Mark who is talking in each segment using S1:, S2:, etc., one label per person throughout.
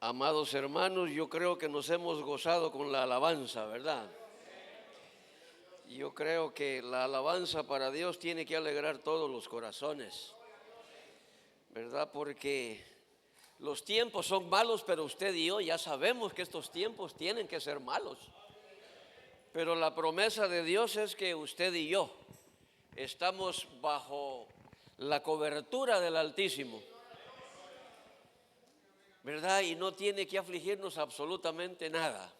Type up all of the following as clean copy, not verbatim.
S1: Amados hermanos, yo creo que nos hemos gozado con la alabanza, ¿verdad? Yo creo que la alabanza para Dios tiene que alegrar todos los corazones, ¿verdad? Porque los tiempos son malos, pero usted y yo ya sabemos que estos tiempos tienen que ser malos. Pero la promesa de Dios es que usted y yo estamos bajo la cobertura del Altísimo, ¿verdad? Y no tiene que afligirnos absolutamente nada.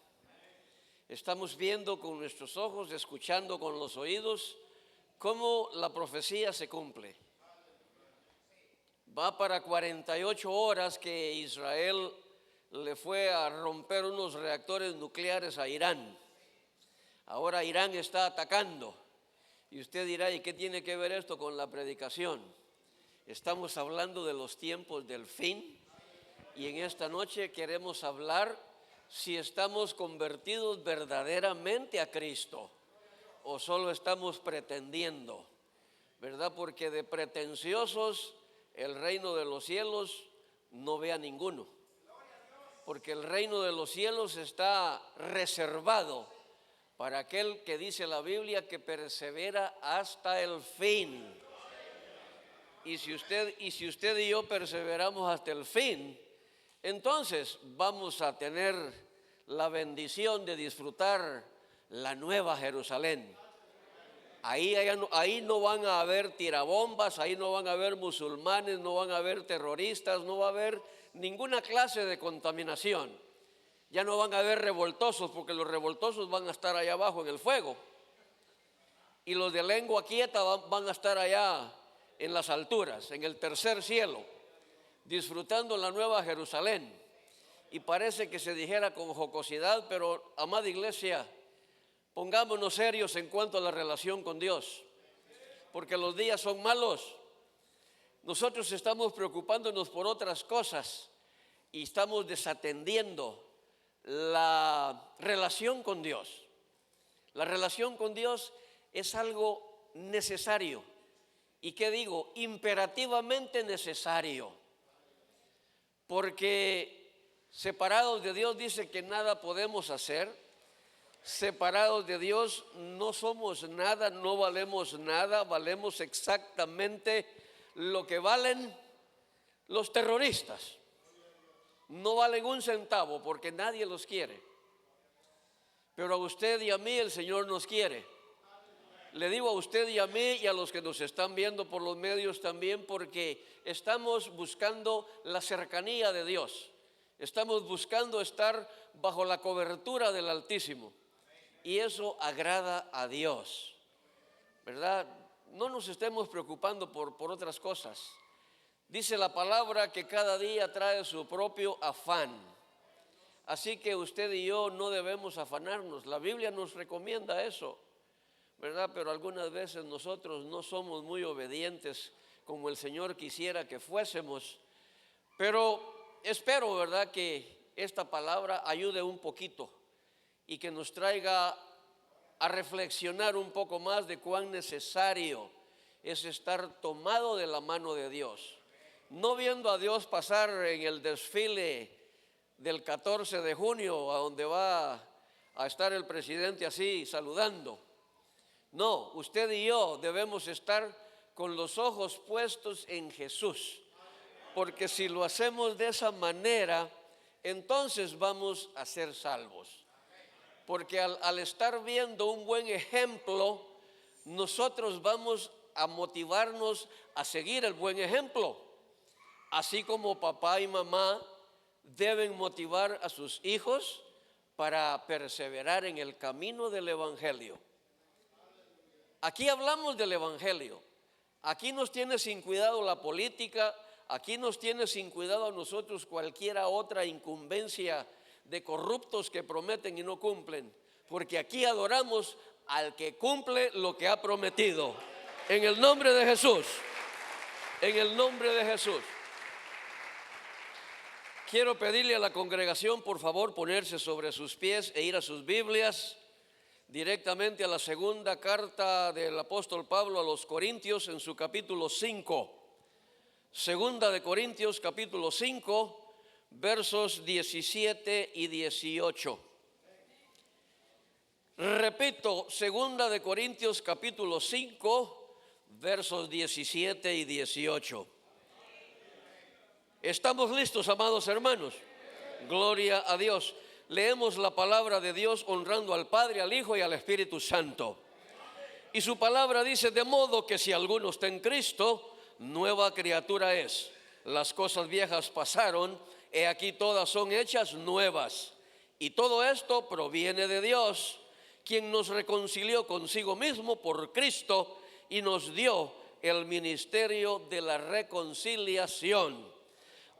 S1: Estamos viendo con nuestros ojos, escuchando con los oídos cómo la profecía se cumple. Va para 48 horas que Israel le fue a romper unos reactores nucleares a Irán. Ahora Irán está atacando. Y usted dirá, ¿y qué tiene que ver esto con la predicación? Estamos hablando de los tiempos del fin. Y en esta noche queremos hablar si estamos convertidos verdaderamente a Cristo o solo estamos pretendiendo, ¿verdad? Porque de pretenciosos el reino de los cielos no ve a ninguno, porque el reino de los cielos está reservado para aquel que dice la Biblia que persevera hasta el fin. Y si usted y yo perseveramos hasta el fin, entonces vamos a tener la bendición de disfrutar la nueva Jerusalén. Ahí no van a haber tirabombas, ahí no van a haber musulmanes, no van a haber terroristas, no va a haber ninguna clase de contaminación. Ya no van a haber revoltosos, porque los revoltosos van a estar allá abajo en el fuego. Y los de lengua quieta van a estar allá en las alturas, en el tercer cielo, disfrutando la nueva Jerusalén. Y parece que se dijera con jocosidad, pero amada iglesia, pongámonos serios en cuanto a la relación con Dios, porque los días son malos. Nosotros estamos preocupándonos por otras cosas y estamos desatendiendo la relación con Dios. La relación con Dios es algo necesario. ¿Y qué digo? Imperativamente necesario. Porque separados de Dios dice que nada podemos hacer. Separados de Dios no somos nada, no valemos nada, valemos exactamente lo que valen los terroristas. No valen un centavo porque nadie los quiere. Pero a usted y a mí el Señor nos quiere. Le digo a usted y a mí y a los que nos están viendo por los medios también, porque estamos buscando la cercanía de Dios. Estamos buscando estar bajo la cobertura del Altísimo. Y eso agrada a Dios, ¿verdad? No nos estemos preocupando por otras cosas. Dice la palabra que cada día trae su propio afán. Así que usted y yo no debemos afanarnos. La Biblia nos recomienda eso, ¿verdad? Pero algunas veces nosotros no somos muy obedientes como el Señor quisiera que fuésemos. Pero espero, ¿verdad?, que esta palabra ayude un poquito y que nos traiga a reflexionar un poco más de cuán necesario es estar tomado de la mano de Dios. No viendo a Dios pasar en el desfile del 14 de junio, a donde va a estar el presidente así saludando. No, usted y yo debemos estar con los ojos puestos en Jesús, porque si lo hacemos de esa manera, entonces vamos a ser salvos. Porque al estar viendo un buen ejemplo, nosotros vamos a motivarnos a seguir el buen ejemplo. Así como papá y mamá deben motivar a sus hijos para perseverar en el camino del Evangelio. Aquí hablamos del Evangelio. Aquí nos tiene sin cuidado la política. Aquí nos tiene sin cuidado a nosotros cualquiera otra incumbencia de corruptos que prometen y no cumplen, porque aquí adoramos al que cumple lo que ha prometido. En el nombre de Jesús, en el nombre de Jesús. Quiero pedirle a la congregación, por favor, ponerse sobre sus pies e ir a sus Biblias directamente a la segunda carta del apóstol Pablo a los Corintios en su capítulo 5. Segunda de Corintios capítulo 5, versos 17 y 18. Repito, Segunda de Corintios capítulo 5, versos 17 y 18. ¿Estamos listos, amados hermanos? Gloria a Dios. Leemos la palabra de Dios honrando al Padre, al Hijo y al Espíritu Santo. Y su palabra dice: de modo que si alguno está en Cristo, nueva criatura es. Las cosas viejas pasaron, he aquí todas son hechas nuevas. Y todo esto proviene de Dios, quien nos reconcilió consigo mismo por Cristo y nos dio el ministerio de la reconciliación.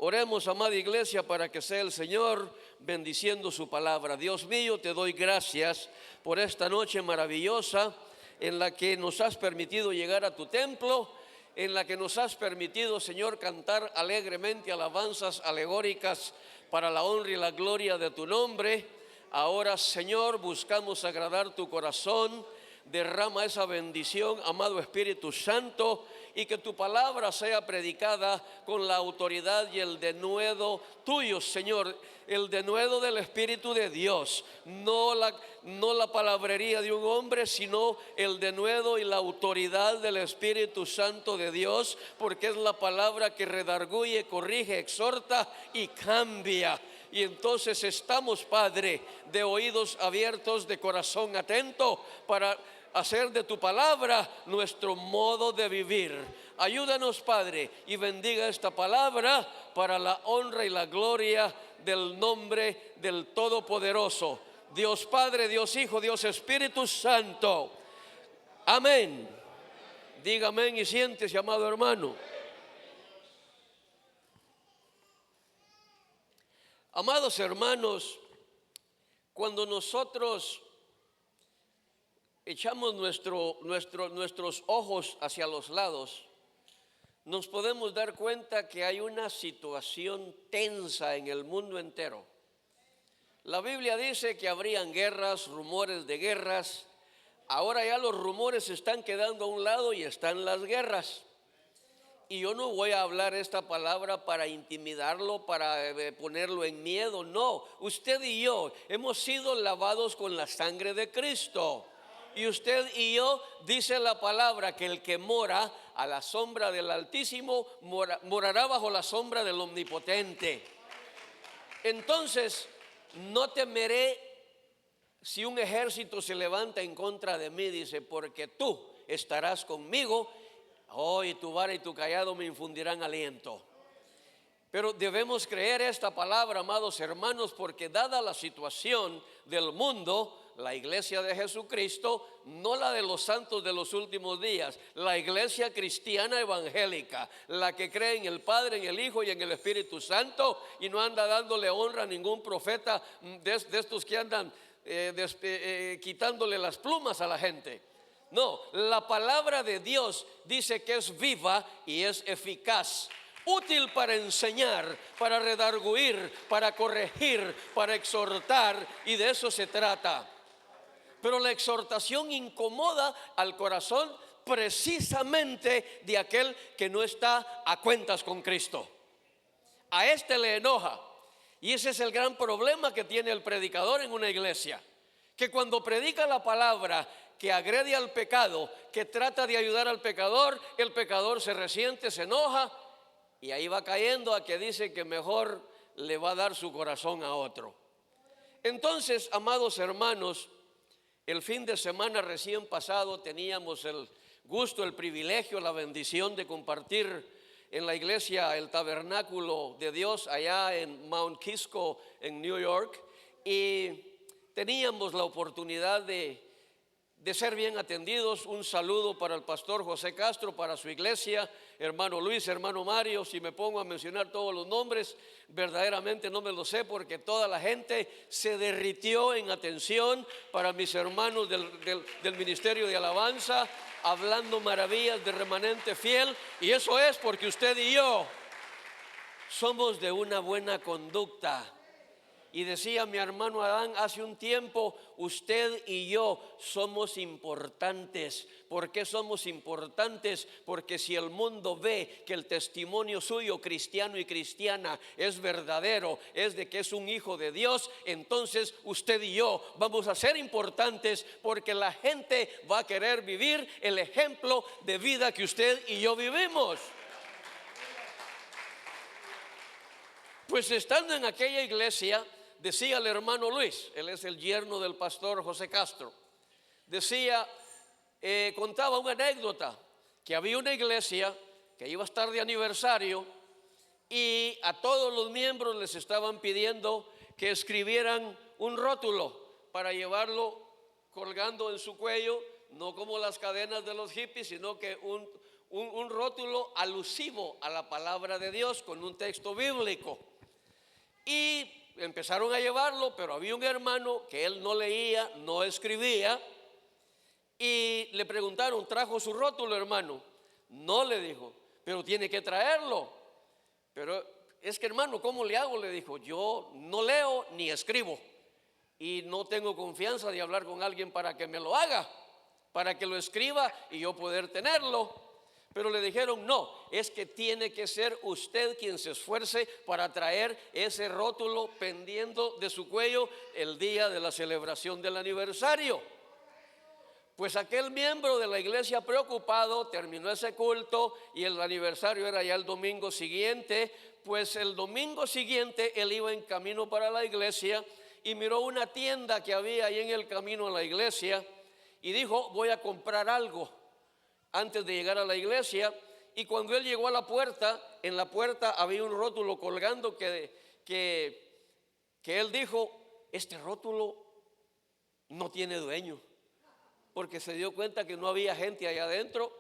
S1: Oremos, amada iglesia, para que sea el Señor bendiciendo su palabra. Dios mío, te doy gracias por esta noche maravillosa en la que nos has permitido llegar a tu templo, en la que nos has permitido, Señor, cantar alegremente alabanzas alegóricas para la honra y la gloria de tu nombre. Ahora, Señor, buscamos agradar tu corazón. Derrama esa bendición, amado Espíritu Santo, y que tu palabra sea predicada con la autoridad y el denuedo tuyo, Señor, el denuedo del Espíritu de Dios, no la palabrería de un hombre, sino el denuedo y la autoridad del Espíritu Santo de Dios, porque es la palabra que redarguye, corrige, exhorta y cambia. Y entonces estamos, Padre, de oídos abiertos, de corazón atento, para hacer de tu palabra nuestro modo de vivir. Ayúdanos, Padre, y bendiga esta palabra para la honra y la gloria del nombre del Todopoderoso, Dios Padre, Dios Hijo, Dios Espíritu Santo. Amén. Diga amén y siéntese, amado hermano. Amados hermanos, cuando nosotros echamos nuestros ojos hacia los lados, nos podemos dar cuenta que hay una situación tensa en el mundo entero. La Biblia dice que habrían guerras, rumores de guerras. Ahora ya los rumores se están quedando a un lado y están las guerras. Y yo no voy a hablar esta palabra para intimidarlo, para ponerlo en miedo. No, usted y yo hemos sido lavados con la sangre de Cristo. Y usted y yo, dice la palabra, que el que mora a la sombra del Altísimo morará bajo la sombra del Omnipotente. Entonces, no temeré si un ejército se levanta en contra de mí, dice, porque tú estarás conmigo. Y tu vara y tu cayado me infundirán aliento. Pero debemos creer esta palabra, amados hermanos, porque dada la situación del mundo, la iglesia de Jesucristo, no la de los santos de los últimos días, la iglesia cristiana evangélica, la que cree en el Padre, en el Hijo y en el Espíritu Santo, y no anda dándole honra a ningún profeta de estos que andan quitándole las plumas a la gente. No, la palabra de Dios dice que es viva y es eficaz, útil para enseñar, para redarguir, para corregir, para exhortar, y de eso se trata. Pero la exhortación incomoda al corazón precisamente de aquel que no está a cuentas con Cristo. A este le enoja, y ese es el gran problema que tiene el predicador en una iglesia, que cuando predica la palabra que agrede al pecado, que trata de ayudar al pecador, el pecador se resiente, se enoja, y ahí va cayendo a que dice que mejor le va a dar su corazón a otro. Entonces, amados hermanos, el fin de semana recién pasado teníamos el gusto, el privilegio, la bendición de compartir en la iglesia el tabernáculo de Dios allá en Mount Kisco, en New York, y teníamos la oportunidad de ser bien atendidos. Un saludo para el pastor José Castro, para su iglesia, hermano Luis, hermano Mario. Si me pongo a mencionar todos los nombres, verdaderamente no me lo sé, porque toda la gente se derritió en atención para mis hermanos del ministerio de alabanza, hablando maravillas de remanente fiel. Y eso es porque usted y yo somos de una buena conducta. Y decía mi hermano Adán hace un tiempo, usted y yo somos importantes. ¿Por qué somos importantes? Porque si el mundo ve que el testimonio suyo, cristiano y cristiana, es verdadero, es de que es un hijo de Dios, entonces usted y yo vamos a ser importantes, porque la gente va a querer vivir el ejemplo de vida que usted y yo vivimos. Pues estando en aquella iglesia, decía el hermano Luis, él es el yerno del pastor José Castro, decía, contaba una anécdota, que había una iglesia que iba a estar de aniversario y a todos los miembros les estaban pidiendo que escribieran un rótulo para llevarlo colgando en su cuello, no como las cadenas de los hippies, sino que un rótulo alusivo a la palabra de Dios con un texto bíblico. Y empezaron a llevarlo, pero había un hermano que él no leía, no escribía, y le preguntaron, ¿trajo su rótulo, hermano? No, le dijo, pero tiene que traerlo. Pero es que, hermano, ¿cómo le hago? Le dijo, yo no leo ni escribo y no tengo confianza de hablar con alguien para que me lo haga, para que lo escriba y yo poder tenerlo. Pero le dijeron, no, es que tiene que ser usted quien se esfuerce para traer ese rótulo pendiendo de su cuello el día de la celebración del aniversario. Pues aquel miembro de la iglesia preocupado terminó ese culto y el aniversario era ya el domingo siguiente. Pues el domingo siguiente él iba en camino para la iglesia y miró una tienda que había ahí en el camino a la iglesia y dijo, voy a comprar algo antes de llegar a la iglesia. Y cuando él llegó a la puerta, en la puerta había un rótulo colgando que él dijo, este rótulo no tiene dueño, porque se dio cuenta que no había gente allá adentro.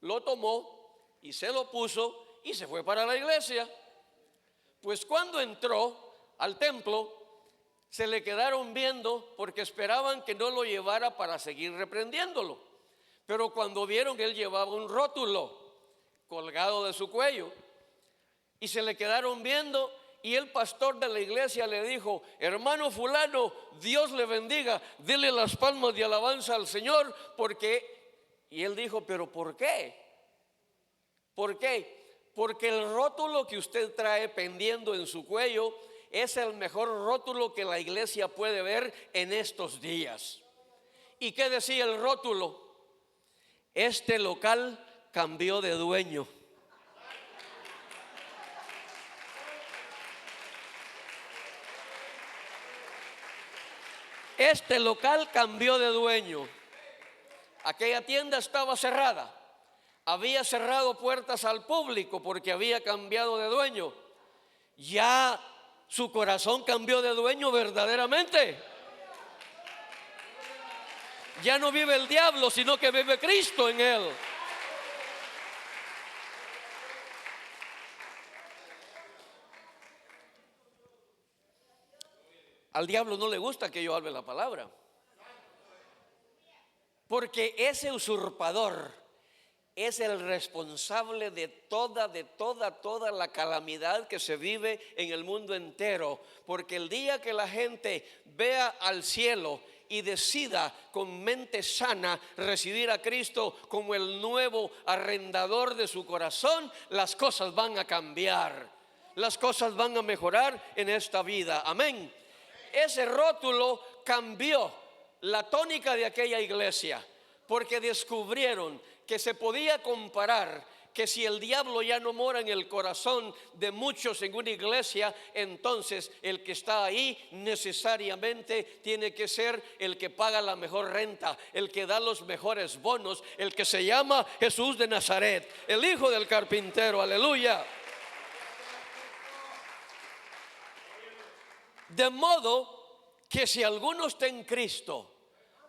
S1: Lo tomó y se lo puso y se fue para la iglesia. Pues cuando entró al templo, se le quedaron viendo porque esperaban que no lo llevara para seguir reprendiéndolo. Pero cuando vieron que él llevaba un rótulo colgado de su cuello y se le quedaron viendo, y el pastor de la iglesia le dijo, hermano fulano, Dios le bendiga, dele las palmas de alabanza al Señor, porque, y él dijo, pero ¿por qué? ¿Por qué? Porque el rótulo que usted trae pendiendo en su cuello es el mejor rótulo que la iglesia puede ver en estos días. ¿Y qué decía el rótulo? Este local cambió de dueño. Este local cambió de dueño. Aquella tienda estaba cerrada. Había cerrado puertas al público porque había cambiado de dueño. Ya su corazón cambió de dueño verdaderamente. Ya no vive el diablo, sino que vive Cristo en él. Al diablo no le gusta que yo hable la palabra, porque ese usurpador es el responsable de toda la calamidad que se vive en el mundo entero. Porque el día que la gente vea al cielo y decida con mente sana recibir a Cristo como el nuevo arrendador de su corazón, las cosas van a cambiar, las cosas van a mejorar en esta vida. Amén. Ese rótulo cambió la tónica de aquella iglesia, porque descubrieron que se podía comparar, que si el diablo ya no mora en el corazón de muchos en una iglesia, entonces el que está ahí necesariamente tiene que ser el que paga la mejor renta, el que da los mejores bonos, el que se llama Jesús de Nazaret, el hijo del carpintero. Aleluya. De modo que si alguno está en Cristo,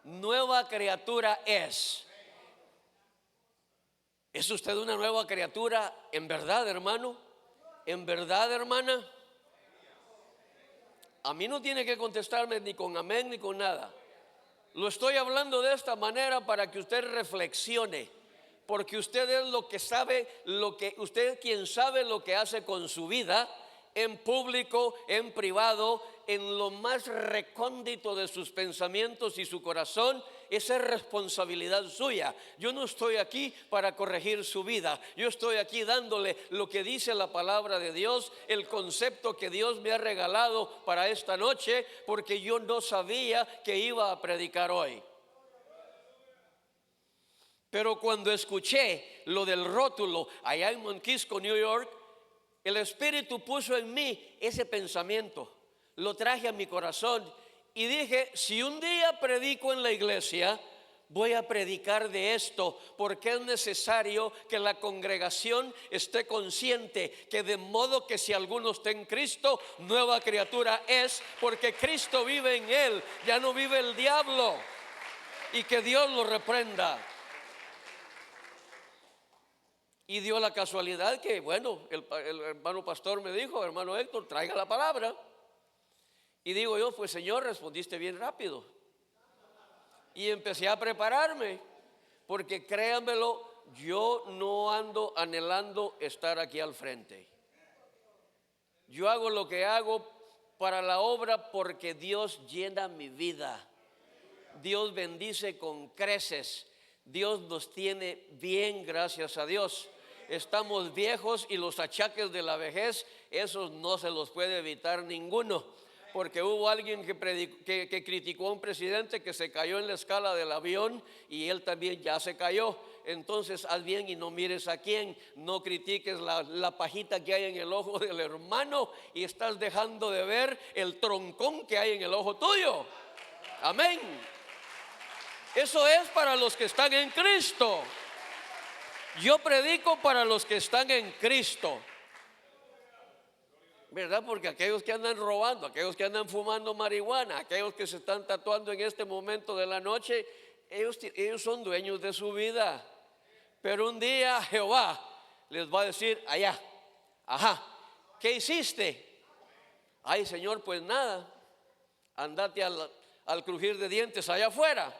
S1: nueva criatura es. ¿Es usted una nueva criatura en verdad, hermano? ¿En verdad, hermana? A mí no tiene que contestarme ni con amén ni con nada. Lo estoy hablando de esta manera para que usted reflexione, porque usted es lo que sabe, usted quien sabe lo que hace con su vida, en público, en privado, en lo más recóndito de sus pensamientos y su corazón, esa es responsabilidad suya. Yo no estoy aquí para corregir su vida. Yo estoy aquí dándole lo que dice la palabra de Dios, el concepto que Dios me ha regalado para esta noche, porque yo no sabía que iba a predicar hoy. Pero cuando escuché lo del rótulo allá en Monquisco, New York, el Espíritu puso en mí ese pensamiento, lo traje a mi corazón y dije, si un día predico en la iglesia, voy a predicar de esto, porque es necesario que la congregación esté consciente que de modo que si alguno está en Cristo, nueva criatura es, porque Cristo vive en él, ya no vive el diablo, y que Dios lo reprenda. Y dio la casualidad que, bueno, el hermano pastor me dijo, hermano Héctor, traiga la palabra. Y digo yo, pues Señor, respondiste bien rápido. Y empecé a prepararme, porque créanmelo, yo no ando anhelando estar aquí al frente. Yo hago lo que hago para la obra porque Dios llena mi vida. Dios bendice con creces. Dios nos tiene bien, gracias a Dios. Estamos viejos y los achaques de la vejez, esos no se los puede evitar ninguno. Porque hubo alguien que criticó a un presidente que se cayó en la escala del avión y él también ya se cayó. Entonces haz bien y no mires a quién, no critiques la pajita que hay en el ojo del hermano y estás dejando de ver el troncón que hay en el ojo tuyo. Amén. Eso es para los que están en Cristo. Yo predico para los que están en Cristo, ¿verdad? Porque aquellos que andan robando, aquellos que andan fumando marihuana, aquellos que se están tatuando en este momento de la noche, ellos son dueños de su vida. Pero un día Jehová les va a decir, allá, ajá, ¿qué hiciste? Ay, Señor, pues nada, andate al crujir de dientes allá afuera.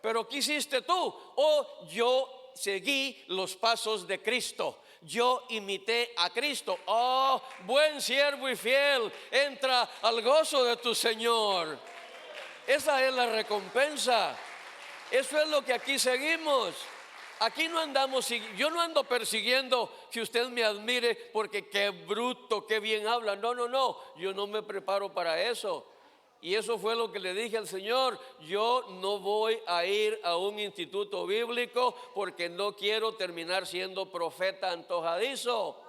S1: Pero ¿qué hiciste tú? Oh, yo seguí los pasos de Cristo. Yo imité a Cristo. Oh, buen siervo y fiel, entra al gozo de tu Señor. Esa es la recompensa. Eso es lo que aquí seguimos. Aquí no andamos, yo no ando persiguiendo que usted me admire porque qué bruto, qué bien habla. No, no, no, yo no me preparo para eso. Y eso fue lo que le dije al Señor, yo no voy a ir a un instituto bíblico porque no quiero terminar siendo profeta antojadizo.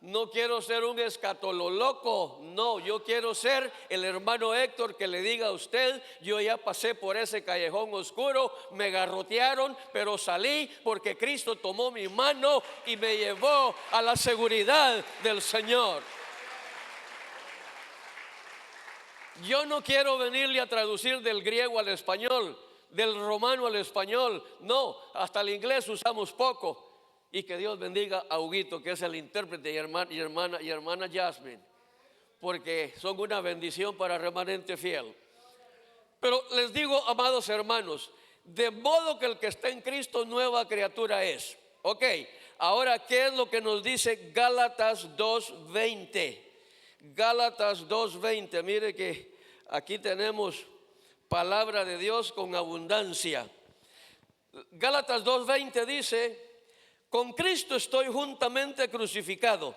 S1: No quiero ser un escatololoco, no, yo quiero ser el hermano Héctor que le diga a usted, yo ya pasé por ese callejón oscuro, me garrotearon, pero salí porque Cristo tomó mi mano y me llevó a la seguridad del Señor. Yo no quiero venirle a traducir del griego al español, del romano al español, no, hasta el inglés usamos poco. Y que Dios bendiga a Huguito, que es el intérprete, y hermana Jasmine, porque son una bendición para remanente fiel. Pero les digo, amados hermanos, de modo que el que está en Cristo nueva criatura es. Ok, ahora, ¿qué es lo que nos dice Gálatas 2:20? Gálatas 2:20, mire que aquí tenemos palabra de Dios con abundancia. Gálatas 2:20 dice, con Cristo estoy juntamente crucificado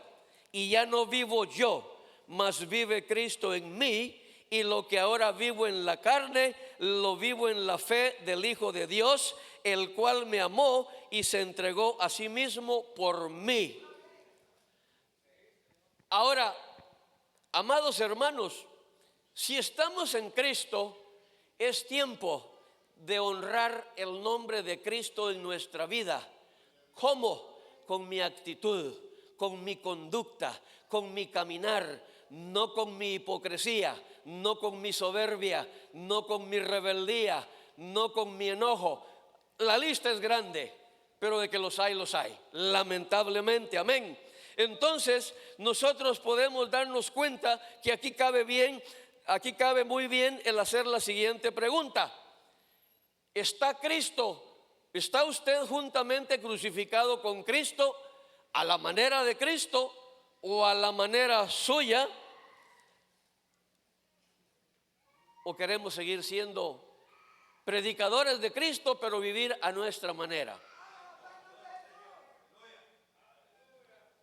S1: y ya no vivo yo, mas vive Cristo en mí, y lo que ahora vivo en la carne, lo vivo en la fe del Hijo de Dios, el cual me amó y se entregó a sí mismo por mí. Ahora, amados hermanos, si estamos en Cristo, es tiempo de honrar el nombre de Cristo en nuestra vida. ¿Cómo? Con mi actitud, con mi conducta, con mi caminar, no con mi hipocresía, no con mi soberbia, no con mi rebeldía, no con mi enojo. La lista es grande, pero de que los hay, lamentablemente, amén. Entonces nosotros podemos darnos cuenta que aquí cabe muy bien el hacer la siguiente pregunta. ¿Está Cristo? ¿Está usted juntamente crucificado con Cristo a la manera de Cristo o a la manera suya, o queremos seguir siendo predicadores de Cristo, pero vivir a nuestra manera.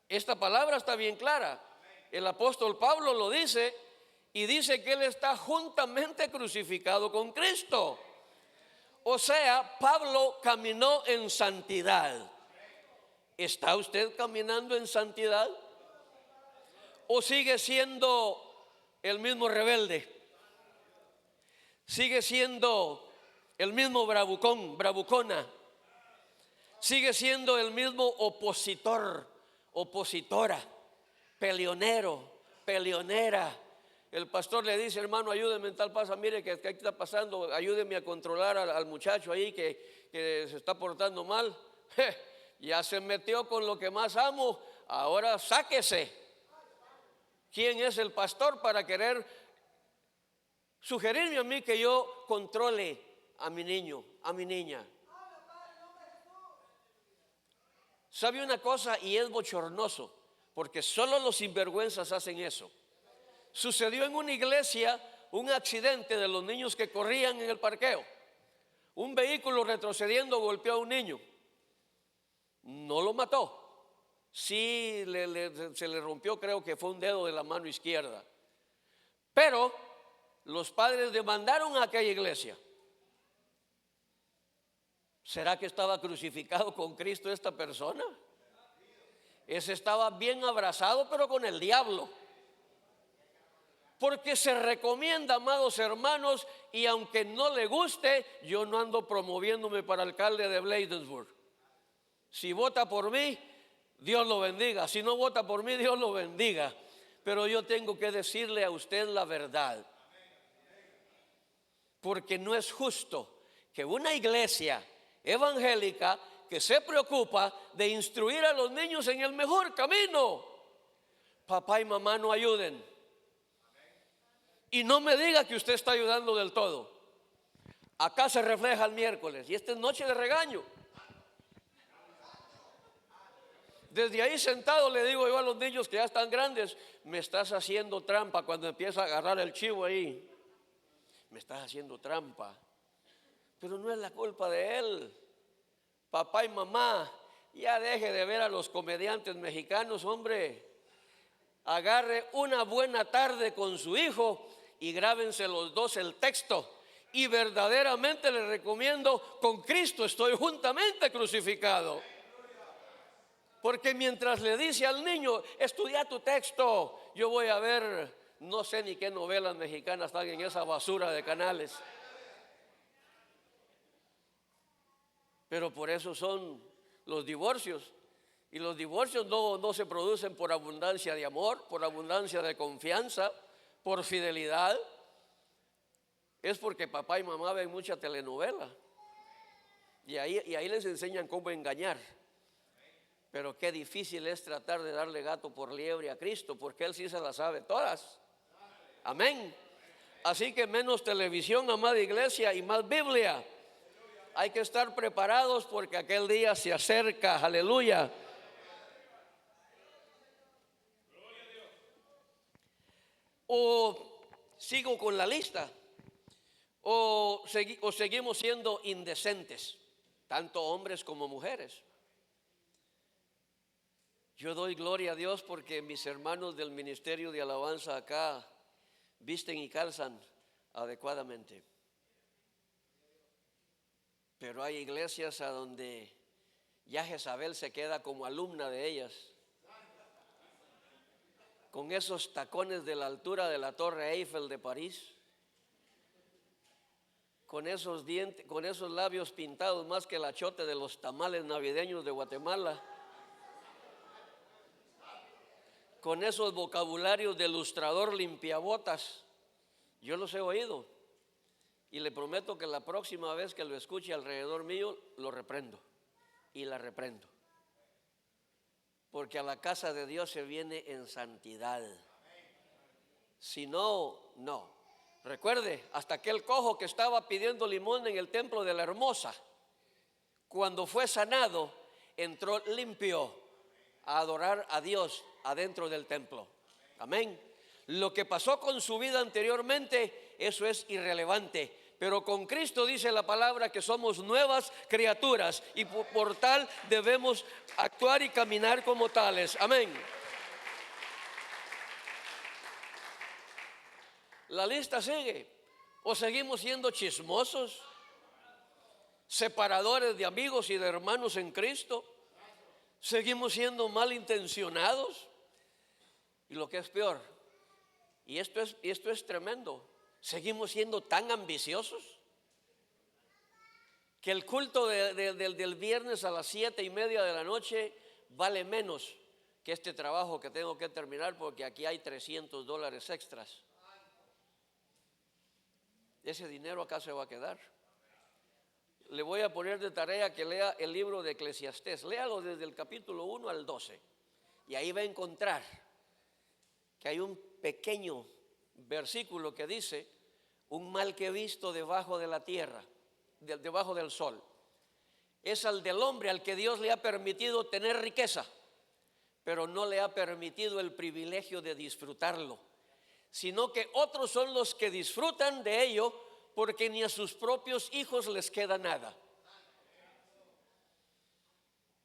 S1: Esta palabra está bien clara. El apóstol Pablo lo dice y dice que él está juntamente crucificado con Cristo. O sea, Pablo caminó en santidad. ¿Está usted caminando en santidad? ¿O sigue siendo el mismo rebelde? ¿Sigue siendo el mismo bravucón, bravucona? ¿Sigue siendo el mismo opositor, opositora, peleonero, peleonera? El pastor le dice: hermano, ayúdeme en tal pasa, mire que aquí está pasando, ayúdeme a controlar al muchacho ahí que se está portando mal. Ya se metió con lo que más amo, ahora sáquese. ¿Quién es el pastor para querer sugerirme a mí que yo controle a mi niño, a mi niña? ¿Sabe una cosa? Y es bochornoso, porque solo los sinvergüenzas hacen eso. Sucedió en una iglesia un accidente de los niños que corrían en el parqueo. Un vehículo retrocediendo golpeó a un niño. No lo mató. Sí, se le rompió, creo que fue un dedo de la mano izquierda. Pero los padres demandaron a aquella iglesia. ¿Será que estaba crucificado con Cristo esta persona? Ese estaba bien abrazado, pero con el diablo. Porque se recomienda, amados hermanos, y aunque no le guste, yo no ando promoviéndome para alcalde de Bladensburg. Si vota por mí, Dios lo bendiga. Si no vota por mí, Dios lo bendiga. Pero yo tengo que decirle a usted la verdad. Porque no es justo que una iglesia evangélica que se preocupa de instruir a los niños en el mejor camino, papá y mamá no ayuden. Y no me diga que usted está ayudando del todo. Acá se refleja el miércoles y esta es noche de regaño. Desde ahí sentado le digo yo a los niños que ya están grandes: me estás haciendo trampa. Cuando empieza a agarrar el chivo ahí, me estás haciendo trampa. Pero no es la culpa de él. Papá y mamá, ya deje de ver a los comediantes mexicanos, hombre. Agarre una buena tarde con su hijo y grábense los dos el texto. Y verdaderamente les recomiendo: con Cristo estoy juntamente crucificado. Porque mientras le dice al niño: estudia tu texto, yo voy a ver, no sé ni qué novelas mexicanas están en esa basura de canales. Pero por eso son los divorcios. Y los divorcios no se producen por abundancia de amor, por abundancia de confianza, por fidelidad. Es porque papá y mamá ven mucha telenovela. Y ahí les enseñan cómo engañar. Pero qué difícil es tratar de darle gato por liebre a Cristo, porque Él sí se las sabe todas. Amén. Así que menos televisión, amada iglesia, y más Biblia. Hay que estar preparados porque aquel día se acerca. Aleluya. O sigo con la lista, o seguimos siendo indecentes, tanto hombres como mujeres. Yo doy gloria a Dios porque mis hermanos del ministerio de alabanza acá visten y calzan adecuadamente. Pero hay iglesias a donde ya Jezabel se queda como alumna de ellas, con esos tacones de la altura de la Torre Eiffel de París, con esos dientes, con esos labios pintados más que el achote de los tamales navideños de Guatemala, con esos vocabularios de ilustrador limpiabotas. Yo los he oído y le prometo que la próxima vez que lo escuche alrededor mío, lo reprendo y la reprendo. Porque a la casa de Dios se viene en santidad. Si no, no. Recuerde, hasta aquel cojo que estaba pidiendo limón en el templo de la Hermosa, cuando fue sanado, entró limpio. a adorar a Dios adentro del templo. Amén. Lo que pasó con su vida anteriormente, eso es irrelevante. Pero con Cristo dice la palabra que somos nuevas criaturas y por tal debemos actuar y caminar como tales. Amén. La lista sigue. ¿O seguimos siendo chismosos, separadores de amigos y de hermanos en Cristo? ¿Seguimos siendo malintencionados? Y lo que es peor, y esto es tremendo, seguimos siendo tan ambiciosos que el culto del viernes a las 7:30 de la noche vale menos que este trabajo que tengo que terminar, porque aquí hay $300 extras. Ese dinero acá se va a quedar. Le voy a poner de tarea que lea el libro de Eclesiastés. Léalo desde el capítulo 1 al 12. Y ahí va a encontrar que hay un pequeño versículo que dice: un mal que he visto debajo de la tierra, debajo del sol, es al del hombre al que Dios le ha permitido tener riqueza, pero no le ha permitido el privilegio de disfrutarlo, sino que otros son los que disfrutan de ello, porque ni a sus propios hijos les queda nada.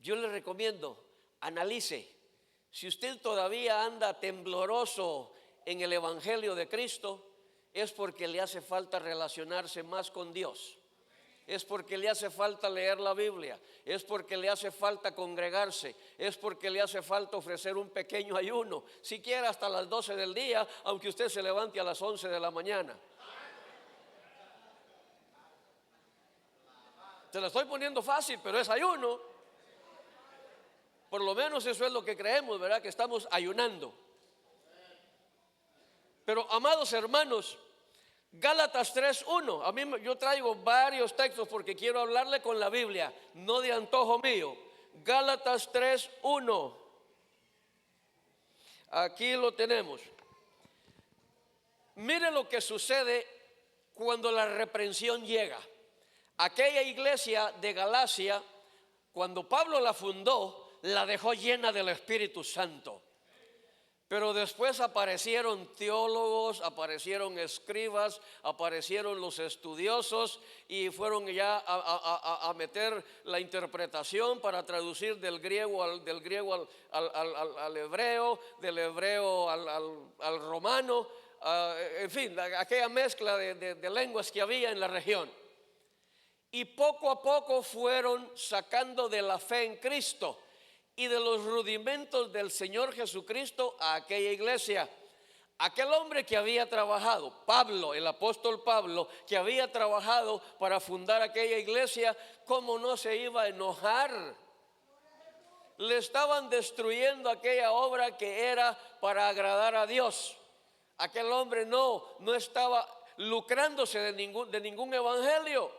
S1: Yo le recomiendo, analice. Si usted todavía anda tembloroso en el Evangelio de Cristo, es porque le hace falta relacionarse más con Dios. Es porque le hace falta leer la Biblia, es porque le hace falta congregarse, es porque le hace falta ofrecer un pequeño ayuno, siquiera hasta las 12 del día, aunque usted se levante a las 11 de la mañana. Se la estoy poniendo fácil, pero es ayuno. Por lo menos eso es lo que creemos, ¿verdad? Que estamos ayunando. Pero, amados hermanos, Gálatas 3:1. Yo traigo varios textos porque quiero hablarle con la Biblia, no de antojo mío. Gálatas 3:1. Aquí lo tenemos. Mire lo que sucede cuando la reprensión llega. Aquella iglesia de Galacia, cuando Pablo la fundó, la dejó llena del Espíritu Santo. Pero después aparecieron teólogos, aparecieron escribas, aparecieron los estudiosos y fueron ya a meter la interpretación para traducir del griego al hebreo, del hebreo al romano, en fin, aquella mezcla de lenguas que había en la región. Y poco a poco fueron sacando de la fe en Cristo y de los rudimentos del Señor Jesucristo a aquella iglesia. Aquel hombre que había trabajado, Pablo, el apóstol Pablo, que había trabajado para fundar aquella iglesia, ¿cómo no se iba a enojar? Le estaban destruyendo aquella obra que era para agradar a Dios. Aquel hombre no estaba lucrándose de ningún evangelio.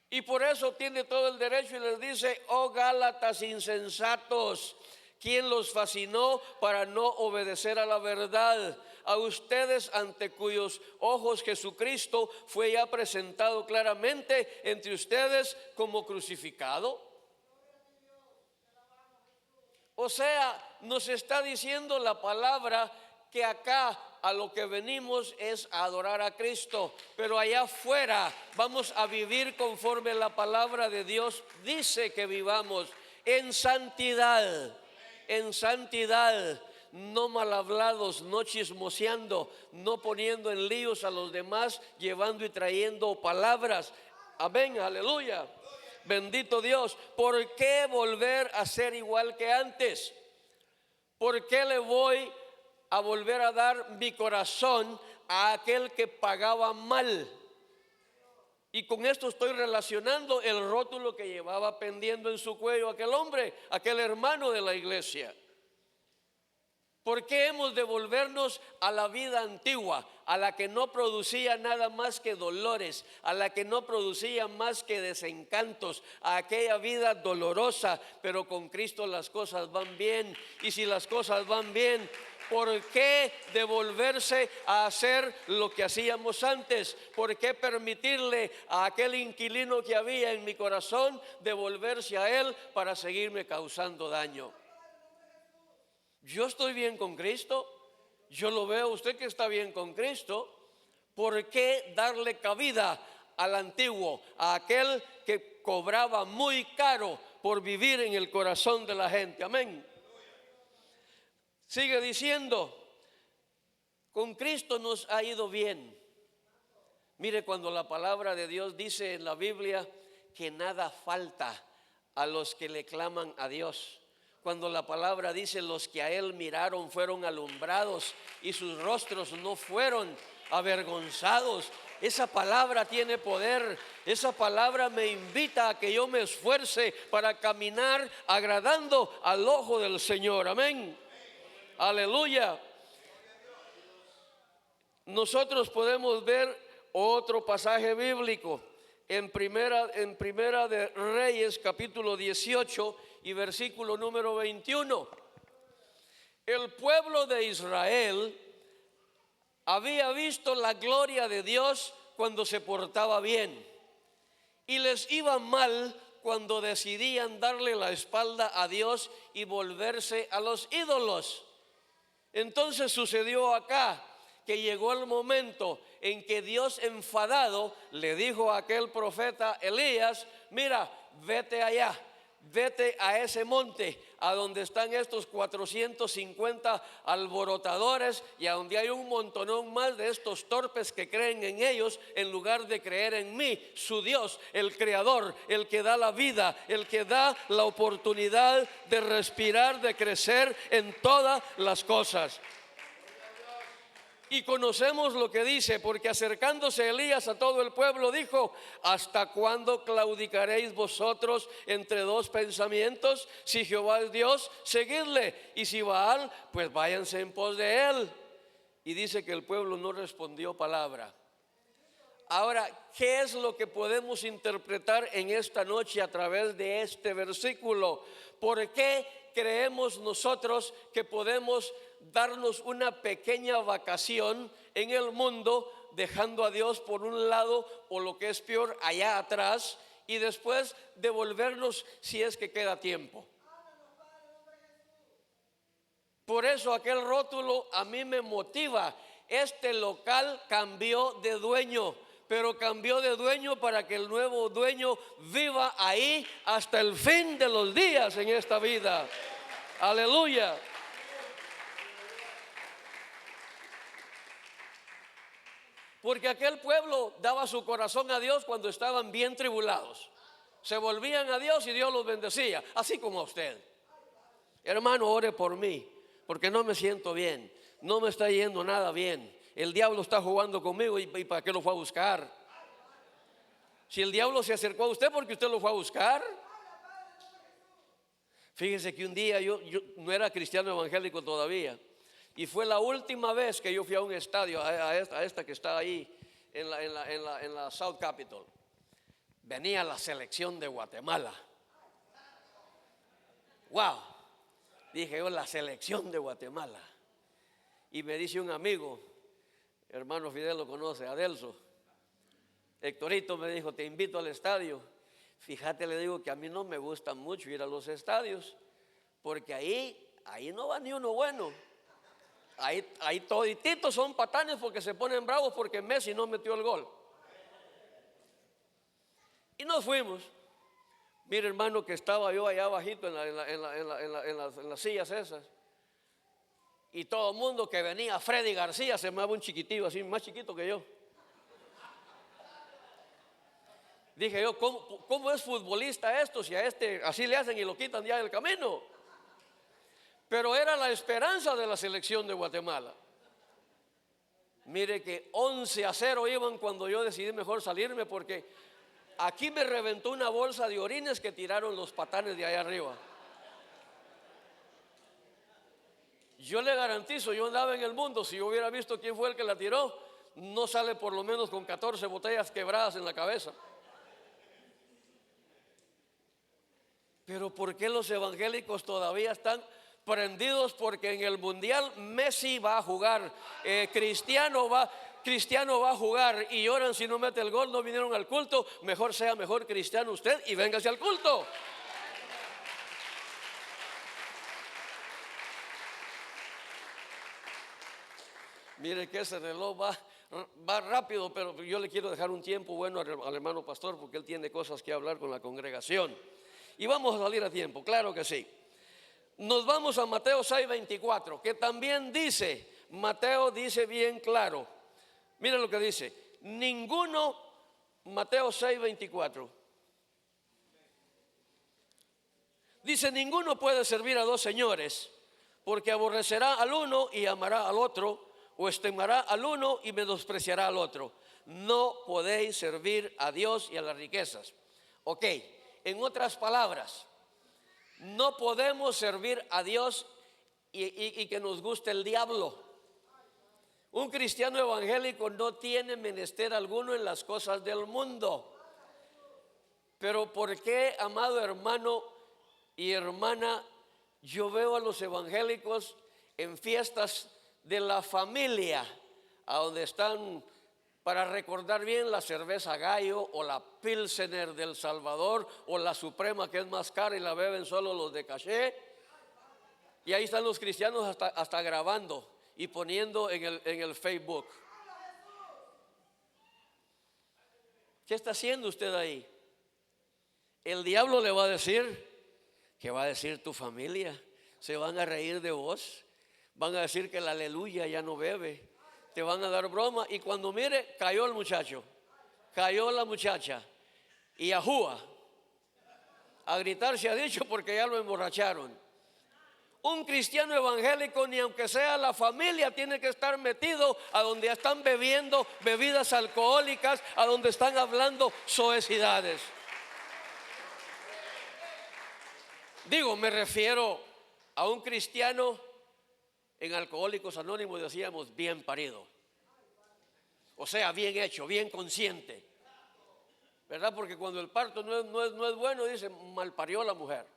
S1: Y por eso tiene todo el derecho y les dice: oh Gálatas insensatos, ¿quién los fascinó para no obedecer a la verdad? A ustedes, ante cuyos ojos Jesucristo fue ya presentado claramente entre ustedes como crucificado. O sea, nos está diciendo la palabra que acá a lo que venimos es a adorar a Cristo, pero allá afuera vamos a vivir conforme la palabra de Dios dice que vivamos, en santidad, no mal hablados, no chismoseando, no poniendo en líos a los demás, llevando y trayendo palabras. Amén, aleluya, bendito Dios. ¿Por qué volver a ser igual que antes? ¿Por qué le voy a volver a dar mi corazón a aquel que pagaba mal? Y con esto estoy relacionando el rótulo que llevaba pendiendo en su cuello aquel hombre, aquel hermano de la iglesia. ¿Por qué hemos de volvernos a la vida antigua, a la que no producía nada más que dolores, a la que no producía más que desencantos, a aquella vida dolorosa? Pero con Cristo las cosas van bien. Y si las cosas van bien, ¿por qué devolverse a hacer lo que hacíamos antes? ¿Por qué permitirle a aquel inquilino que había en mi corazón devolverse a él para seguirme causando daño? Yo estoy bien con Cristo, yo lo veo, usted que está bien con Cristo, ¿por qué darle cabida al antiguo, a aquel que cobraba muy caro por vivir en el corazón de la gente? Amén. Sigue diciendo, con Cristo nos ha ido bien. Mire, cuando la palabra de Dios dice en la Biblia que nada falta a los que le claman a Dios, cuando la palabra dice los que a Él miraron fueron alumbrados y sus rostros no fueron avergonzados, esa palabra tiene poder. Esa palabra me invita a que yo me esfuerce para caminar agradando al ojo del Señor. Amén. Aleluya. Nosotros podemos ver otro pasaje bíblico en primera de Reyes, capítulo 18 y versículo número 21. El pueblo de Israel había visto la gloria de Dios cuando se portaba bien, y les iba mal cuando decidían darle la espalda a Dios y volverse a los ídolos. Entonces sucedió acá que llegó el momento en que Dios, enfadado, le dijo a aquel profeta Elías: mira, vete allá, vete a ese monte, a donde están estos 450 alborotadores y a donde hay un montonón más de estos torpes que creen en ellos en lugar de creer en mí, su Dios, el creador, el que da la vida, el que da la oportunidad de respirar, de crecer en todas las cosas. Y conocemos lo que dice, porque acercándose Elías a todo el pueblo dijo: ¿hasta cuándo claudicaréis vosotros entre dos pensamientos? Si Jehová es Dios, seguidle, y si Baal, pues váyanse en pos de él. Y dice que el pueblo no respondió palabra. Ahora, ¿qué es lo que podemos interpretar en esta noche a través de este versículo? ¿Por qué creemos nosotros que podemos darnos una pequeña vacación en el mundo, dejando a Dios por un lado, o lo que es peor, allá atrás, y después devolvernos si es que queda tiempo? Por eso aquel rótulo a mí me motiva. Este local cambió de dueño, pero cambió de dueño para que el nuevo dueño viva ahí hasta el fin de los días en esta vida. Aleluya. Porque aquel pueblo daba su corazón a Dios cuando estaban bien tribulados. Se volvían a Dios y Dios los bendecía, así como a usted. Hermano, ore por mí, porque no me siento bien, no me está yendo nada bien. El diablo está jugando conmigo, y ¿para qué lo fue a buscar? Si el diablo se acercó a usted, porque usted lo fue a buscar. Fíjese que un día yo no era cristiano evangélico todavía, y fue la última vez que yo fui a un estadio, a esta que está ahí en la South Capitol. Venía la selección de Guatemala. Wow, dije yo, la selección de Guatemala. Y me dice un amigo, hermano Fidel lo conoce, Adelso, Héctorito, me dijo: te invito al estadio. Fíjate, le digo que a mí no me gusta mucho ir a los estadios, porque ahí no va ni uno bueno. Ahí todititos son patanes, porque se ponen bravos porque Messi no metió el gol. Y nos fuimos. Mire, hermano, que estaba yo allá abajito en las sillas esas, y todo el mundo que venía, Freddy García, se llamaba un chiquitillo así, más chiquito que yo. Dije yo, ¿cómo es futbolista esto? Si a este así le hacen y lo quitan ya del camino. Pero era la esperanza de la selección de Guatemala. Mire que 11-0 iban cuando yo decidí mejor salirme, porque aquí me reventó una bolsa de orines que tiraron los patanes de allá arriba. Yo le garantizo, yo andaba en el mundo, si yo hubiera visto quién fue el que la tiró, no sale por lo menos con 14 botellas quebradas en la cabeza. Pero ¿por qué los evangélicos todavía están prendidos? Porque en el mundial Messi va a jugar, Cristiano va a jugar, y lloran si no mete el gol. No vinieron al culto. Mejor sea mejor cristiano usted y véngase al culto. Mire que ese reloj va rápido, pero yo le quiero dejar un tiempo bueno al hermano pastor porque él tiene cosas que hablar con la congregación. Y vamos a salir a tiempo, claro que sí. Nos vamos a Mateo 6:24, que también dice, Mateo dice bien claro. Mira lo que dice, ninguno, Mateo 6:24. Dice, ninguno puede servir a dos señores, porque aborrecerá al uno y amará al otro, o estimará al uno y menospreciará al otro. No podéis servir a Dios y a las riquezas. Ok, en otras palabras, no podemos servir a Dios y que nos guste el diablo. Un cristiano evangélico no tiene menester alguno en las cosas del mundo. Pero ¿por qué, amado hermano y hermana, yo veo a los evangélicos en fiestas de la familia, a donde están para recordar bien la cerveza Gallo o la Pilsener del Salvador o la Suprema, que es más cara y la beben solo los de caché? Y ahí están los cristianos hasta grabando y poniendo en el Facebook. ¿Qué está haciendo usted ahí? El diablo le va a decir, ¿qué va a decir tu familia? Se van a reír de vos, van a decir que la aleluya ya no bebe, te van a dar broma. Y cuando mire, cayó el muchacho, cayó la muchacha, y ajúa, a gritar se ha dicho porque ya lo emborracharon. Un cristiano evangélico, ni aunque sea la familia, tiene que estar metido a donde están bebiendo bebidas alcohólicas, a donde están hablando soecidades. Digo, me refiero a un cristiano. En Alcohólicos Anónimos decíamos bien parido, o sea, bien hecho, bien consciente, ¿verdad? Porque cuando el parto no es bueno, dice, mal parió la mujer.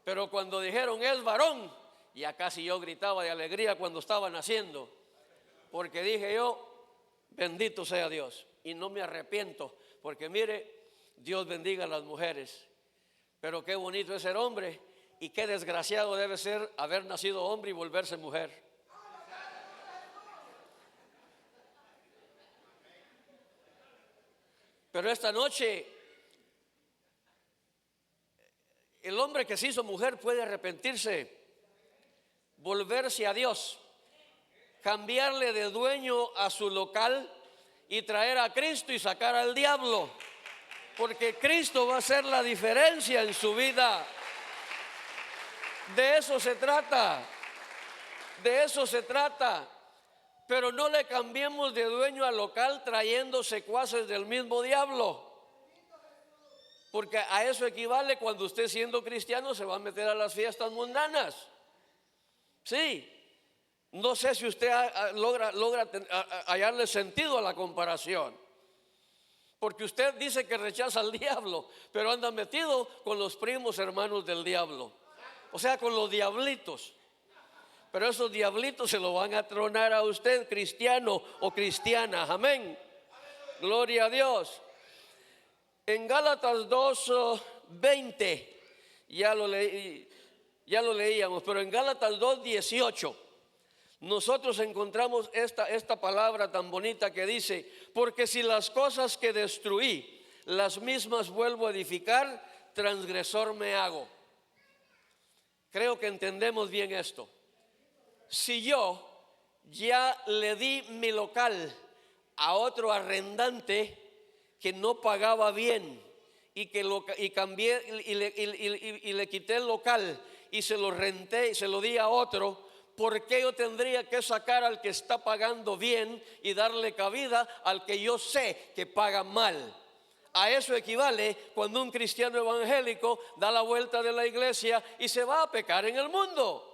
S1: Pero cuando dijeron es varón, ya casi yo gritaba de alegría cuando estaba naciendo, porque dije yo, bendito sea Dios, y no me arrepiento, porque mire, Dios bendiga a las mujeres, pero qué bonito es ser hombre y qué desgraciado debe ser haber nacido hombre y volverse mujer. Pero esta noche, el hombre que se hizo mujer puede arrepentirse, volverse a Dios, cambiarle de dueño a su local y traer a Cristo y sacar al diablo, porque Cristo va a hacer la diferencia en su vida. De eso se trata, de eso se trata. Pero no le cambiemos de dueño al local trayendo secuaces del mismo diablo, porque a eso equivale cuando usted, siendo cristiano, se va a meter a las fiestas mundanas. Sí, no sé si usted logra hallarle sentido a la comparación, porque usted dice que rechaza al diablo, pero anda metido con los primos hermanos del diablo, o sea, con los diablitos. Pero esos diablitos se lo van a tronar a usted, cristiano o cristiana. Amén. Gloria a Dios. En Gálatas 2:20, ya lo leíamos, pero en Gálatas 2:18 nosotros encontramos esta palabra tan bonita que dice, porque si las cosas que destruí, las mismas vuelvo a edificar, transgresor me hago. Creo que entendemos bien esto. Si yo ya le di mi local a otro arrendante que no pagaba bien y cambié y le quité el local y se lo renté y se lo di a otro, ¿por qué yo tendría que sacar al que está pagando bien y darle cabida al que yo sé que paga mal? A eso equivale cuando un cristiano evangélico da la vuelta de la iglesia y se va a pecar en el mundo.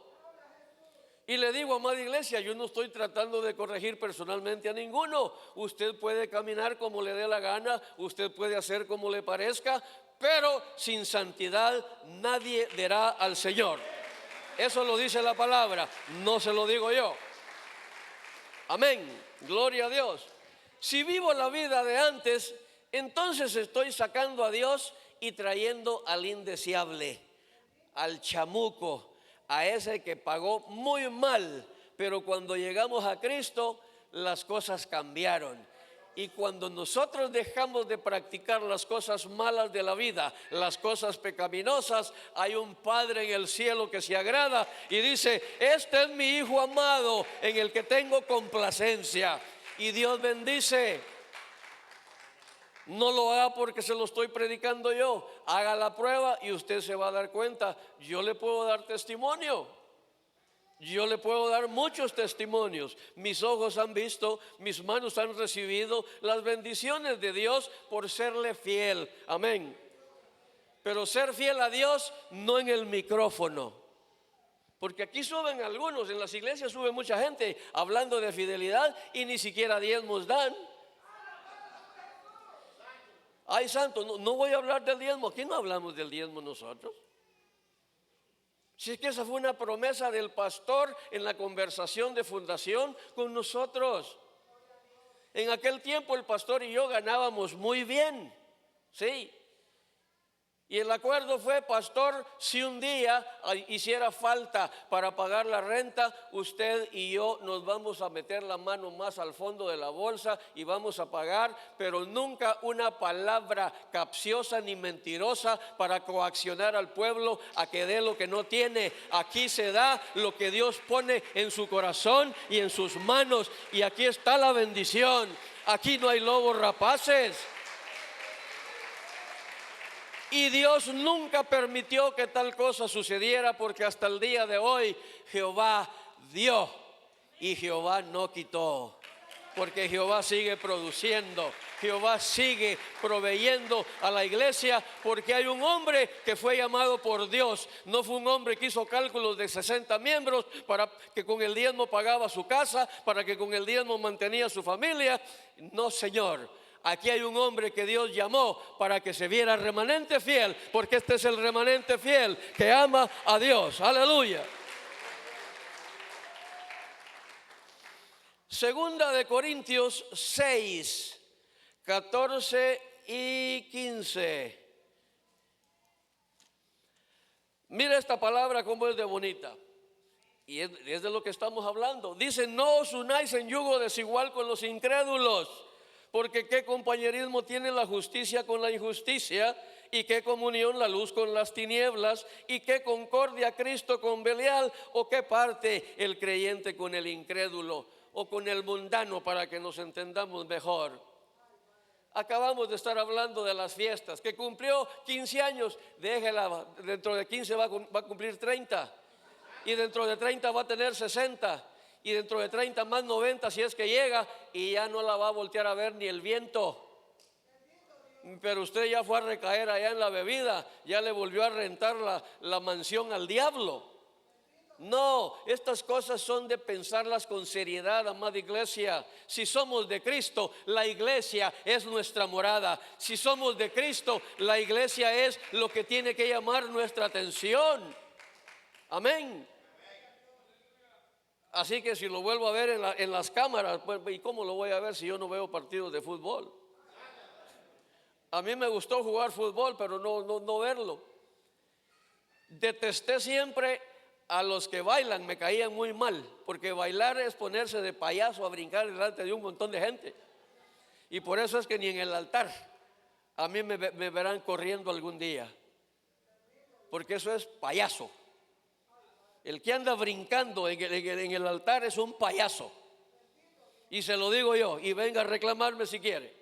S1: Y le digo, amada iglesia, yo no estoy tratando de corregir personalmente a ninguno. Usted puede caminar como le dé la gana, usted puede hacer como le parezca, pero sin santidad nadie verá al Señor. Eso lo dice la palabra, no se lo digo yo. Amén, gloria a Dios. Si vivo la vida de antes, entonces estoy sacando a Dios y trayendo al indeseable, al chamuco, a ese que pagó muy mal, pero cuando llegamos a Cristo, las cosas cambiaron. Y cuando nosotros dejamos de practicar las cosas malas de la vida, las cosas pecaminosas, hay un Padre en el cielo que se agrada y dice: este es mi Hijo amado en el que tengo complacencia. Y Dios bendice. No lo haga porque se lo estoy predicando yo. Haga la prueba y usted se va a dar cuenta. Yo le puedo dar testimonio. Yo le puedo dar muchos testimonios. Mis ojos han visto, mis manos han recibido las bendiciones de Dios por serle fiel. Amén. Pero ser fiel a Dios no en el micrófono. Porque aquí suben algunos, en las iglesias sube mucha gente hablando de fidelidad y ni siquiera diezmos dan. Ay, santo, no voy a hablar del diezmo. Aquí no hablamos del diezmo nosotros. Si es que esa fue una promesa del pastor en la conversación de fundación con nosotros. En aquel tiempo el pastor y yo ganábamos muy bien, sí. Y el acuerdo fue: pastor, si un día hiciera falta para pagar la renta, usted y yo nos vamos a meter la mano más al fondo de la bolsa y vamos a pagar, pero nunca una palabra capciosa ni mentirosa para coaccionar al pueblo a que dé lo que no tiene. Aquí se da lo que Dios pone en su corazón y en sus manos, y aquí está la bendición. Aquí no hay lobos rapaces. Y Dios nunca permitió que tal cosa sucediera, porque hasta el día de hoy Jehová dio y Jehová no quitó. Porque Jehová sigue produciendo, Jehová sigue proveyendo a la iglesia, porque hay un hombre que fue llamado por Dios. No fue un hombre que hizo cálculos de 60 miembros para que con el diezmo pagaba su casa, para que con el diezmo mantenía su familia. No, señor. Aquí hay un hombre que Dios llamó para que se viera remanente fiel, porque este es el remanente fiel que ama a Dios. Aleluya. Segunda de Corintios 6, 14 y 15. Mira esta palabra cómo es de bonita. Y es de lo que estamos hablando. Dice: no os unáis en yugo desigual con los incrédulos. Porque qué compañerismo tiene la justicia con la injusticia, y qué comunión la luz con las tinieblas, y qué concordia Cristo con Belial, o qué parte el creyente con el incrédulo, o con el mundano, para que nos entendamos mejor. Acabamos de estar hablando de las fiestas, que cumplió 15 años, déjela, dentro de 15 va a cumplir 30, y dentro de 30 va a tener 60. Y dentro de 30 más 90 si es que llega, y ya no la va a voltear a ver ni el viento. Pero usted ya fue a recaer allá en la bebida, ya le volvió a rentar la mansión al diablo. No, estas cosas son de pensarlas con seriedad, amada iglesia. Si somos de Cristo, la iglesia es nuestra morada. Si somos de Cristo, la iglesia es lo que tiene que llamar nuestra atención. Amén. Así que si lo vuelvo a ver en las cámaras, pues, ¿y cómo lo voy a ver si yo no veo partidos de fútbol? A mí me gustó jugar fútbol, pero no verlo. Detesté siempre a los que bailan, me caían muy mal, porque bailar es ponerse de payaso a brincar delante de un montón de gente. Y por eso es que ni en el altar a mí me verán corriendo algún día, porque eso es payaso. El que anda brincando en el altar es un payaso. Y se lo digo yo, y venga a reclamarme si quiere.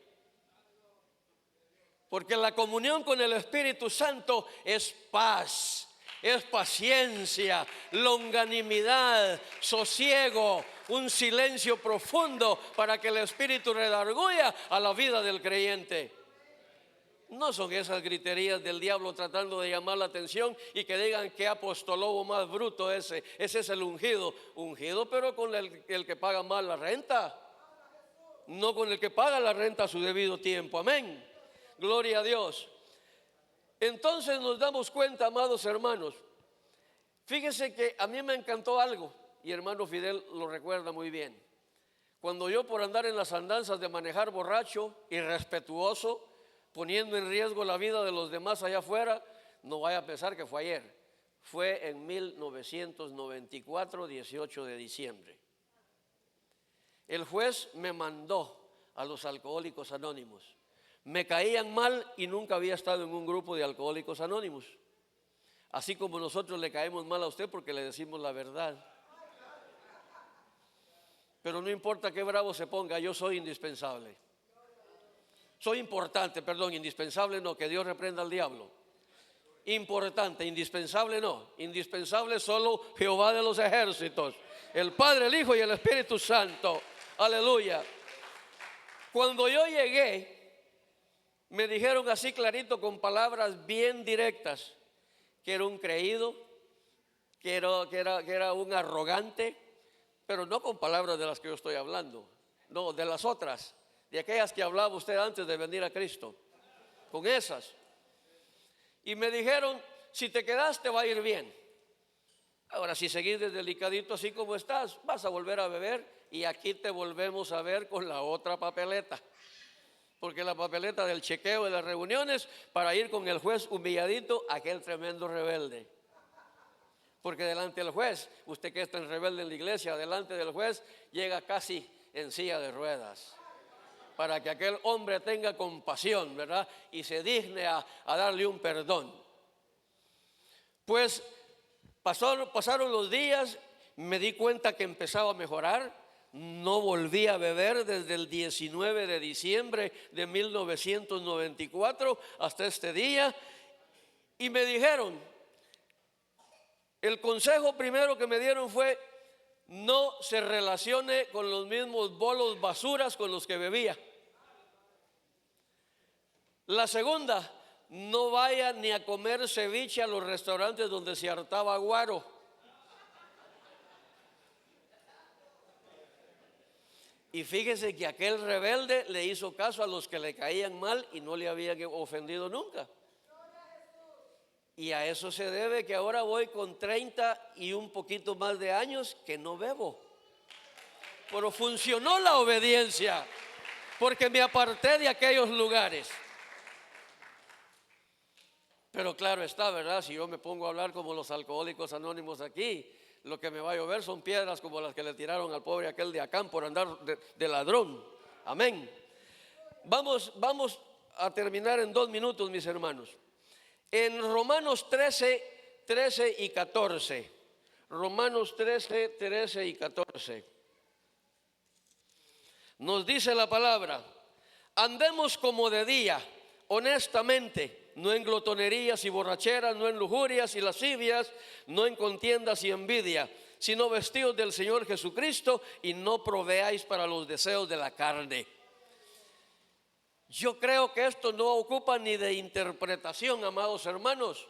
S1: Porque la comunión con el Espíritu Santo es paz, es paciencia, longanimidad, sosiego, un silencio profundo para que el Espíritu redarguya a la vida del creyente. No son esas griterías del diablo tratando de llamar la atención y que digan qué apostolobo más bruto ese. Ese es el ungido, pero con el que paga mal la renta, no con el que paga la renta a su debido tiempo. Amén, gloria a Dios. Entonces nos damos cuenta, amados hermanos, fíjese que a mí me encantó algo, y hermano Fidel lo recuerda muy bien. Cuando yo, por andar en las andanzas de manejar borracho, irrespetuoso, poniendo en riesgo la vida de los demás allá afuera, no vaya a pensar que fue ayer, Fue en 1994, 18 de diciembre. El juez me mandó a los Alcohólicos Anónimos. Me caían mal y nunca había estado en un grupo de Alcohólicos Anónimos. Así como nosotros le caemos mal a usted porque le decimos la verdad. Pero no importa qué bravo se ponga, yo soy indispensable. Soy importante, perdón, indispensable no, que Dios reprenda al diablo. Importante, indispensable no. Indispensable solo Jehová de los ejércitos, el Padre, el Hijo y el Espíritu Santo. Aleluya. Cuando yo llegué, me dijeron así clarito con palabras bien directas que era un creído, que era un arrogante, pero no con palabras de las que yo estoy hablando, no, de las otras, de aquellas que hablaba usted antes de venir a Cristo, con esas. Y me dijeron, si te quedas te va a ir bien. Ahora, si seguís delicadito así como estás, vas a volver a beber y aquí te volvemos a ver con la otra papeleta. Porque la papeleta del chequeo de las reuniones para ir con el juez humilladito, aquel tremendo rebelde. Porque delante del juez, usted que es tan rebelde en la iglesia, delante del juez llega casi en silla de ruedas. Para que aquel hombre tenga compasión, ¿verdad? Y se digne a darle un perdón. Pues pasaron los días, me di cuenta que empezaba a mejorar. No volví a beber desde el 19 de diciembre de 1994 hasta este día. Y me dijeron, el consejo primero que me dieron fue, no se relacione con los mismos bolos basuras con los que bebía. La segunda, no vaya ni a comer ceviche a los restaurantes donde se hartaba guaro. Y fíjese que aquel rebelde le hizo caso a los que le caían mal y no le habían ofendido nunca. Y a eso se debe que ahora voy con 30 y un poquito más de años que no bebo. Pero funcionó la obediencia, porque me aparté de aquellos lugares. Pero claro está, ¿verdad? Si yo me pongo a hablar como los Alcohólicos Anónimos aquí, lo que me va a llover son piedras como las que le tiraron al pobre aquel de Acán por andar de ladrón. Amén. Vamos a terminar en 2 minutos, mis hermanos. En Romanos 13 y 14. Romanos 13 y 14. Nos dice la palabra, andemos como de día, honestamente, no en glotonerías y borracheras, no en lujurias y lascivias, no en contiendas y envidia, sino vestidos del Señor Jesucristo y no proveáis para los deseos de la carne. Yo creo que esto no ocupa ni de interpretación, amados hermanos.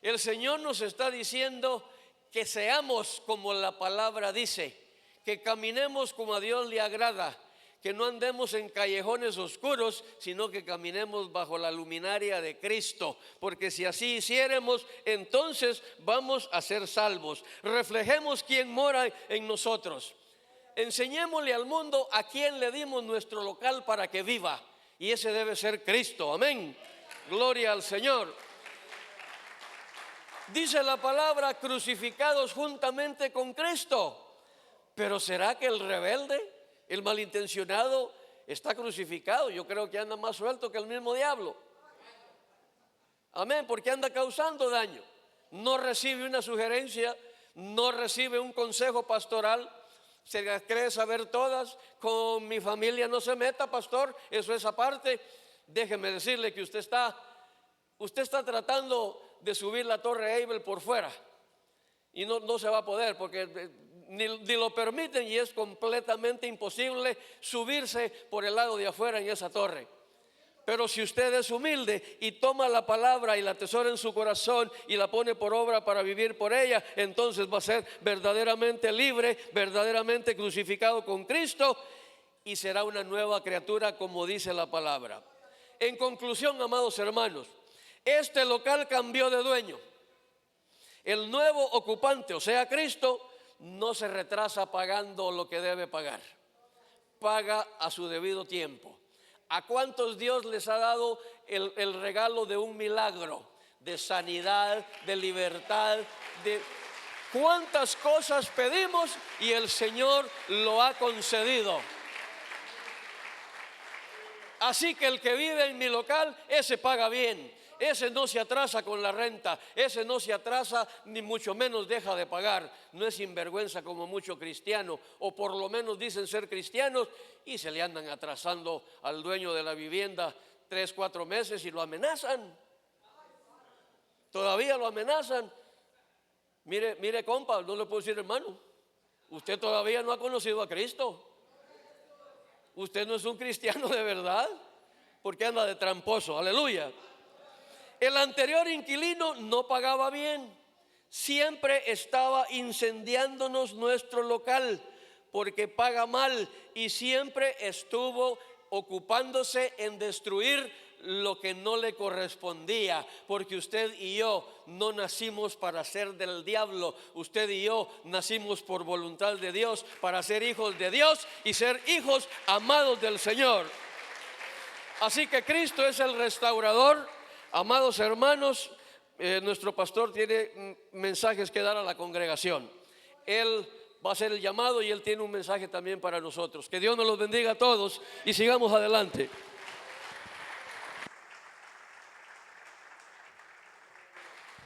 S1: El Señor nos está diciendo que seamos como la palabra dice, que caminemos como a Dios le agrada, que no andemos en callejones oscuros, sino que caminemos bajo la luminaria de Cristo, porque si así hiciéramos, entonces vamos a ser salvos. Reflejemos quién mora en nosotros. Enseñémosle al mundo a quién le dimos nuestro local para que viva, y ese debe ser Cristo. Amén. Gloria al Señor. Dice la palabra, crucificados juntamente con Cristo. Pero ¿será que el rebelde, el malintencionado, está crucificado? Yo creo que anda más suelto que el mismo diablo. Amén, porque anda causando daño. No recibe una sugerencia, no recibe un consejo pastoral. Se las cree saber todas. Con mi familia no se meta, pastor, eso es aparte. Déjeme decirle que usted está tratando de subir la Torre Eiffel por fuera y no se va a poder, porque ni lo permiten, y es completamente imposible subirse por el lado de afuera en esa torre. Pero si usted es humilde y toma la palabra y la atesora en su corazón y la pone por obra para vivir por ella, entonces va a ser verdaderamente libre, verdaderamente crucificado con Cristo, y será una nueva criatura, como dice la palabra. En conclusión, amados hermanos, este local cambió de dueño. El nuevo ocupante, o sea Cristo, no se retrasa pagando lo que debe pagar. Paga a su debido tiempo. ¿A cuántos Dios les ha dado el regalo de un milagro? de sanidad, de libertad, de cuántas cosas pedimos y el Señor lo ha concedido. Así que el que vive en mi local, ese paga bien, ese no se atrasa con la renta, ese no se atrasa ni mucho menos deja de pagar. No es sinvergüenza como muchos cristianos, o por lo menos dicen ser cristianos y se le andan atrasando al dueño de la vivienda 3, 4 meses y lo amenazan. Todavía lo amenazan. Mire compa, no le puedo decir hermano, usted todavía no ha conocido a Cristo. Usted no es un cristiano de verdad, porque anda de tramposo, aleluya. El anterior inquilino no pagaba bien, siempre estaba incendiándonos nuestro local, porque paga mal, y siempre estuvo ocupándose en destruir lo que no le correspondía, porque usted y yo no nacimos para ser del diablo, usted y yo nacimos por voluntad de Dios, para ser hijos de Dios y ser hijos amados del Señor. Así que Cristo es el restaurador. Amados hermanos, nuestro pastor tiene mensajes que dar a la congregación. Él va a hacer el llamado y él tiene un mensaje también para nosotros. Que Dios nos los bendiga a todos y sigamos adelante.